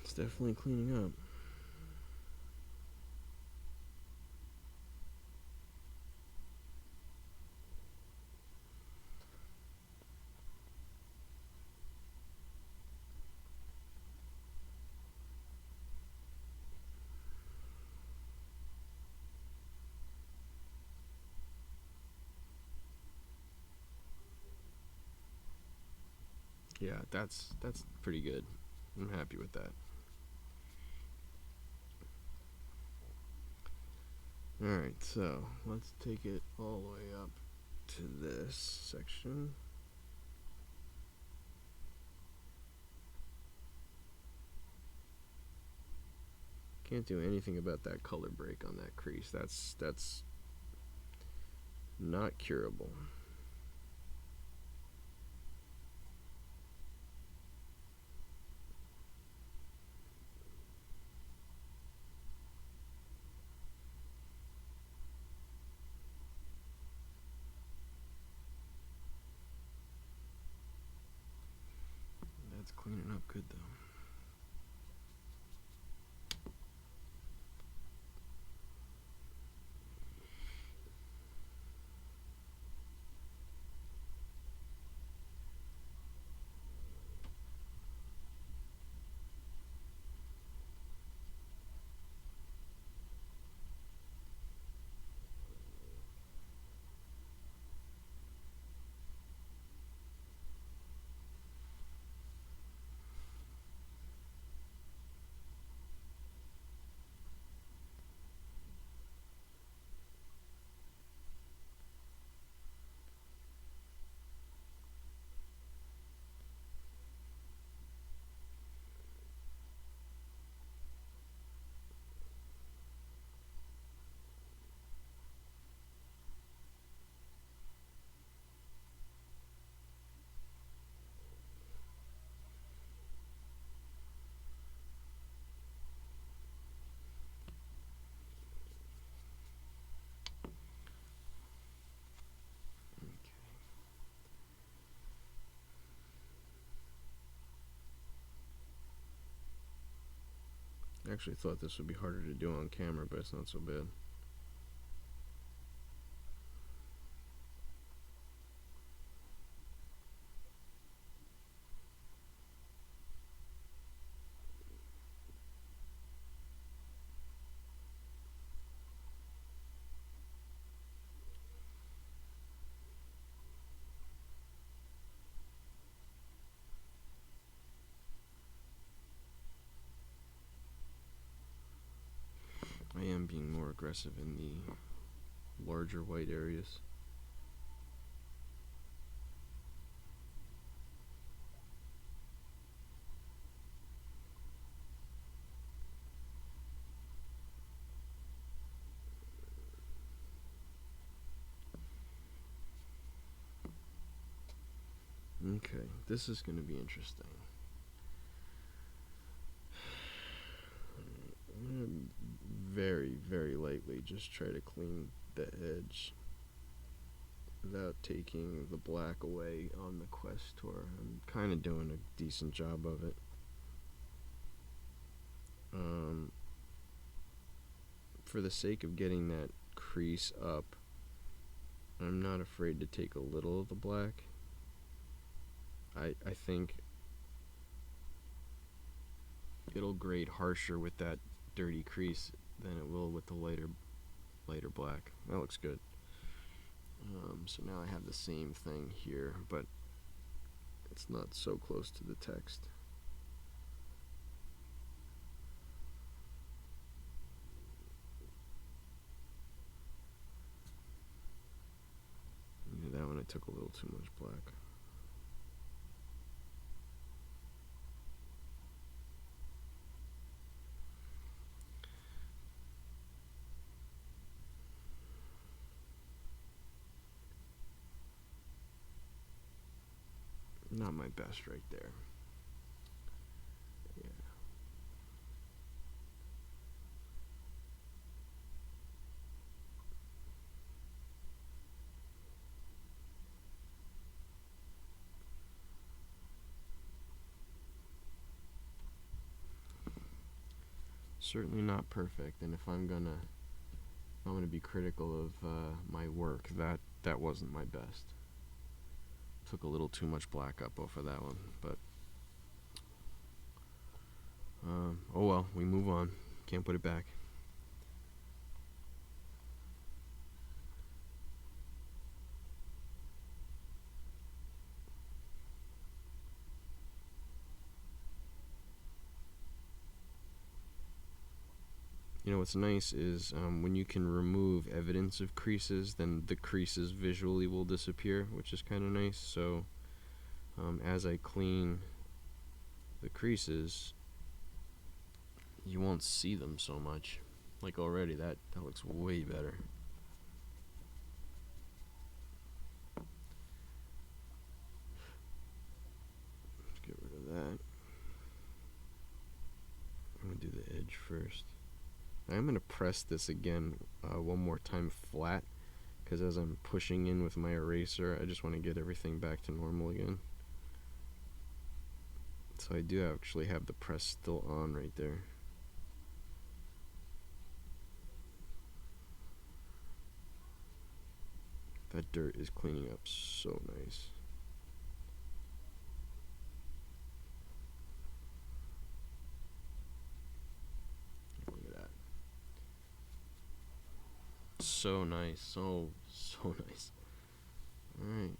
It's definitely cleaning up. Yeah, that's pretty good. I'm happy with that. Alright, so let's take it all the way up to this section. Can't do anything about that color break on that crease. That's not curable. That's cleaning up good though. I actually thought this would be harder to do on camera, but it's not so bad. I am being more aggressive in the larger white areas. Okay, this is going to be interesting. I'm going to very, very lightly just try to clean the edge without taking the black away on the Questor. I'm kind of doing a decent job of it. for the sake of getting that crease up, I'm not afraid to take a little of the black. I think it'll grade harsher with that dirty crease than it will with the lighter black. That looks good. So now I have the same thing here, but it's not so close to the text. Yeah, that one I took a little too much black. Not my best right there. Yeah. Certainly not perfect, and if I'm gonna be critical of my work, that wasn't my best. Took a little too much black up off of that one, but oh well, we move on. Can't put it back. You know what's nice is when you can remove evidence of creases, then the creases visually will disappear, which is kind of nice. So as I clean the creases, you won't see them so much. Like already, that looks way better. Let's get rid of that. I'm gonna do the edge first. I'm gonna press this again one more time flat, because as I'm pushing in with my eraser, I just want to get everything back to normal again. So I do actually have the press still on right there. That dirt is cleaning up so nice. Look at that. So nice, so nice. Alright,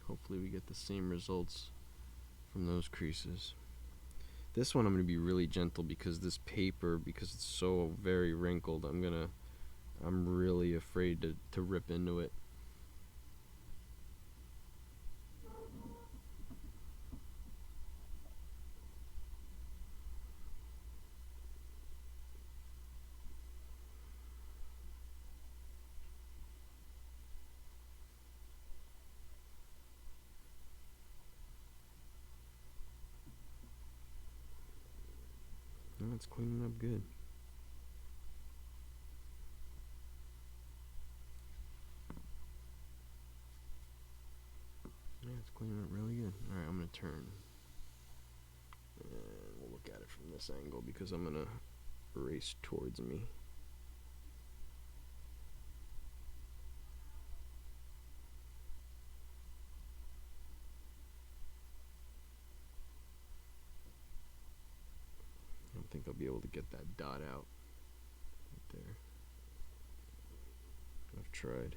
hopefully we get the same results from those creases. This one I'm going to be really gentle because this paper, because it's so very wrinkled, I'm really afraid to rip into it. No, it's cleaning up good. Yeah, it's cleaning up really good. Alright, I'm going to turn. And we'll look at it from this angle because I'm going to erase towards me. I don't think I'll be able to get that dot out right there. I've tried.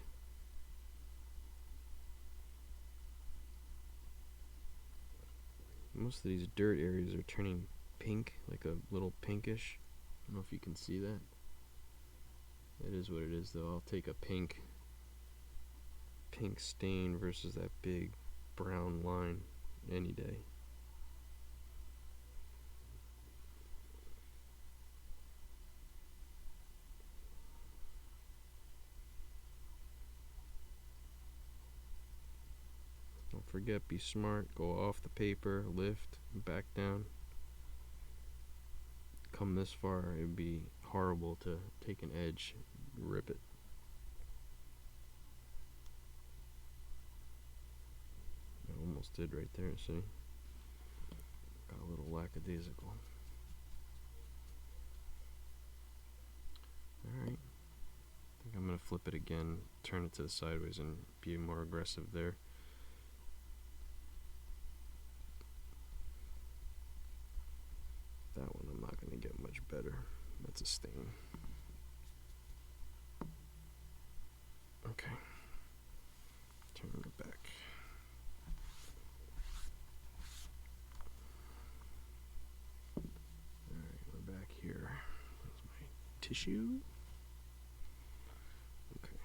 Most of these dirt areas are turning pink, like a little pinkish. I don't know if you can see that. It is what it is though. I'll take a pink stain versus that big brown line any day. Don't forget, be smart, go off the paper, lift, back down. Come this far, it would be horrible to take an edge, rip it. I almost did right there, see? Got a little lackadaisical. Alright, going to flip it again, turn it to the sideways, and be more aggressive there. That one I'm not going to get much better. That's a stain. Okay. Turn it back. Alright, we're back here. There's my tissue. Okay.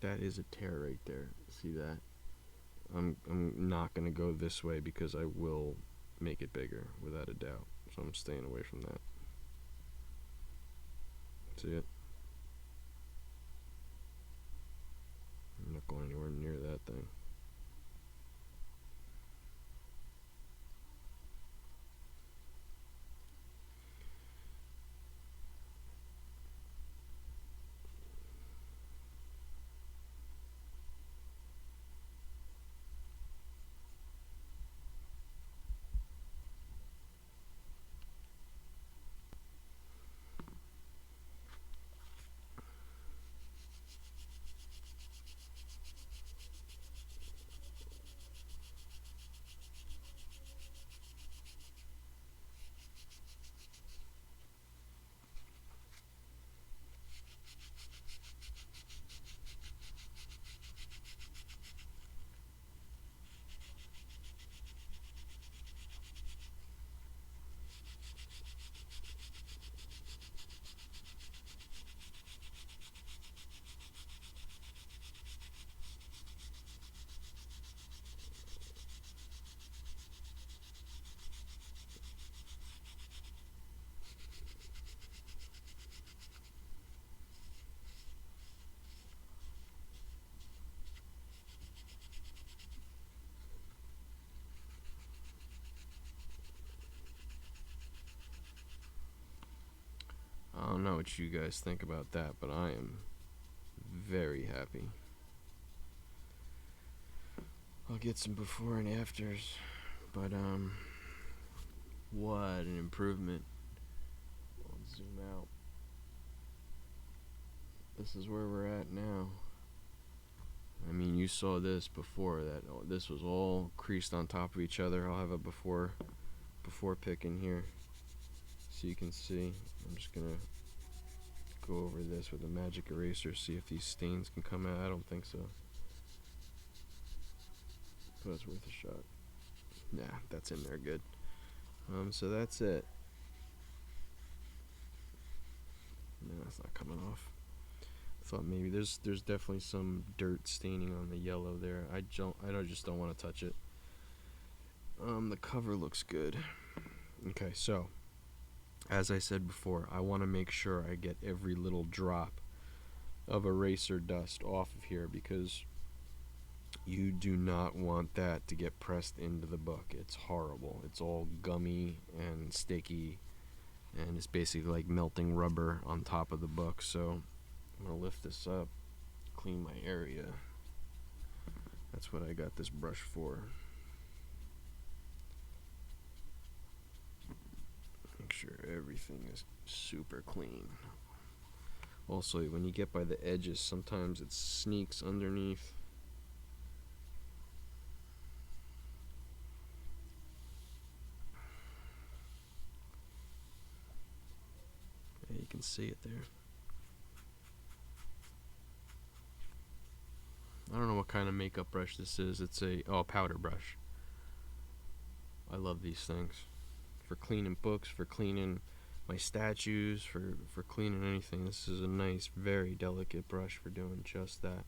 That is a tear right there. See that? I'm not gonna go this way because I will make it bigger without a doubt. So I'm staying away from that. See it? I'm not going anywhere near that thing. I don't know what you guys think about that, but I am very happy. I'll get some before and afters, but what an improvement. I'll zoom out. This is where we're at now. I mean, you saw this before, that this was all creased on top of each other. I'll have a before pick in here so you can see. I'm just gonna go over this with a magic eraser, see if these stains can come out. I don't think so, but it's worth a shot. Nah, that's in there good. So that's it. No, it's not coming off. I thought maybe there's definitely some dirt staining on the yellow there. I just don't want to touch it. The cover looks good. Okay, so as I said before, I want to make sure I get every little drop of eraser dust off of here, because you do not want that to get pressed into the book. It's horrible. It's all gummy and sticky, and it's basically like melting rubber on top of the book. So I'm gonna lift this up, clean my area. That's what I got this brush for. Make sure everything is super clean. Also, when you get by the edges, sometimes it sneaks underneath. Yeah, you can see it there. I don't know what kind of makeup brush this is. It's a powder brush. I love these things for cleaning books, for cleaning my statues, for cleaning anything. This is a nice, very delicate brush for doing just that.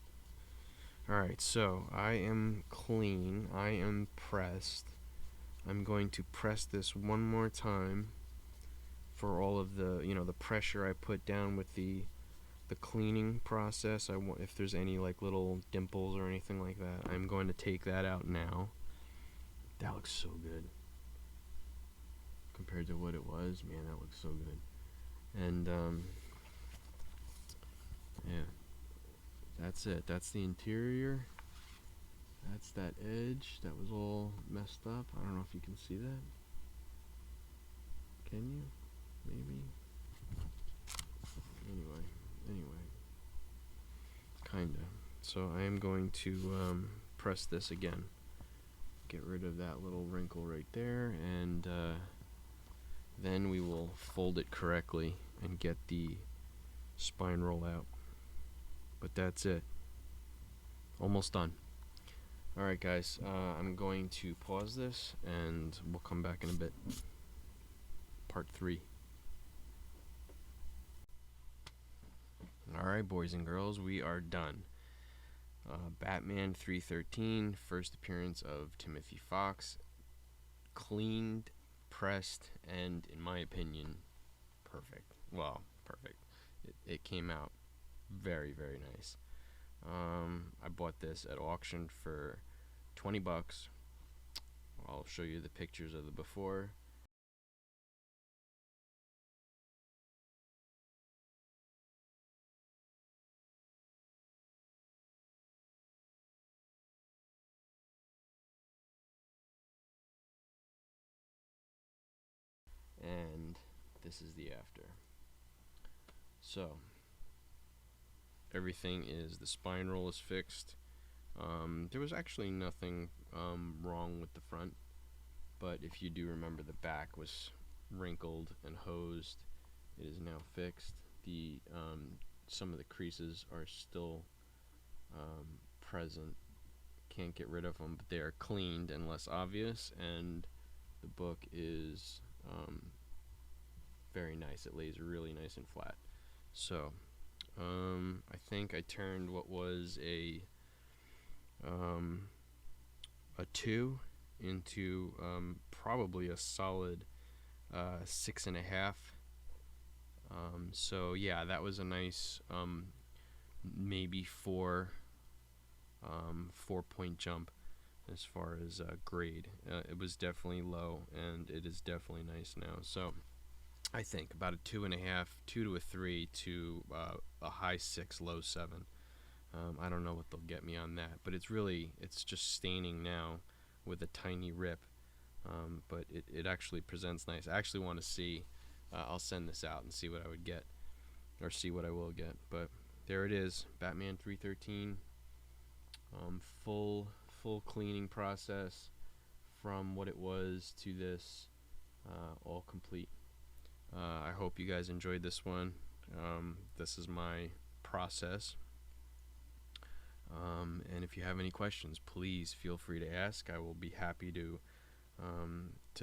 Alright, so I am clean. I am pressed. I'm going to press this one more time for all of the, the pressure I put down with the cleaning process. I want, if there's any like little dimples or anything like that, I'm going to take that out now. That looks so good compared to what it was. Man, that looks so good. And Yeah, that's it. That's the interior. That's that edge that was all messed up. I don't know if you can see that. Can you? Maybe. Anyway, kinda. So I am going to press this again. Get rid of that little wrinkle right there, and then we will fold it correctly and get the spine roll out. But that's it. Almost done. Alright guys, I'm going to pause this and we'll come back in a bit. Part 3. Alright boys and girls, we are done. Batman 313, first appearance of Timothy Fox. Cleaned, pressed, and in my opinion, perfect. Well, perfect. It came out very, very nice. I bought this at auction for $20. I'll show you the pictures of the before. And this is the after. So everything is, the spine roll is fixed. There was actually nothing wrong with the front, but if you do remember, the back was wrinkled and hosed. It is now fixed. The some of the creases are still present. Can't get rid of them, but they are cleaned and less obvious, and the book is very nice. It lays really nice and flat. So I think I turned what was a 2 into probably a solid 6.5. So yeah, that was a nice maybe 4-point jump as far as grade. It was definitely low, and it is definitely nice now. So I think about a 2.5, 2 to a 3 to a high 6, low 7. I don't know what they'll get me on that, but it's just staining now with a tiny rip. But it actually presents nice. I actually want to see. I'll send this out and see what I would get, or see what I will get. But there it is, Batman 313. Full cleaning process from what it was to this, all complete. I hope you guys enjoyed this one. This is my process. And if you have any questions, please feel free to ask. I will be happy to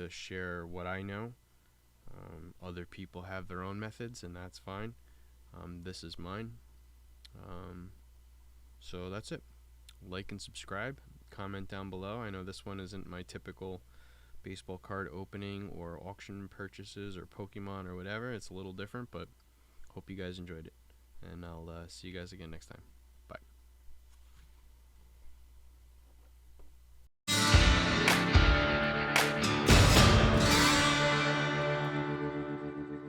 share what I know. Other people have their own methods, and that's fine. This is mine. So that's it. Like and subscribe. Comment down below. I know this one isn't my typical baseball card opening or auction purchases or Pokemon or whatever. It's a little different, but hope you guys enjoyed it. And I'll see you guys again next time.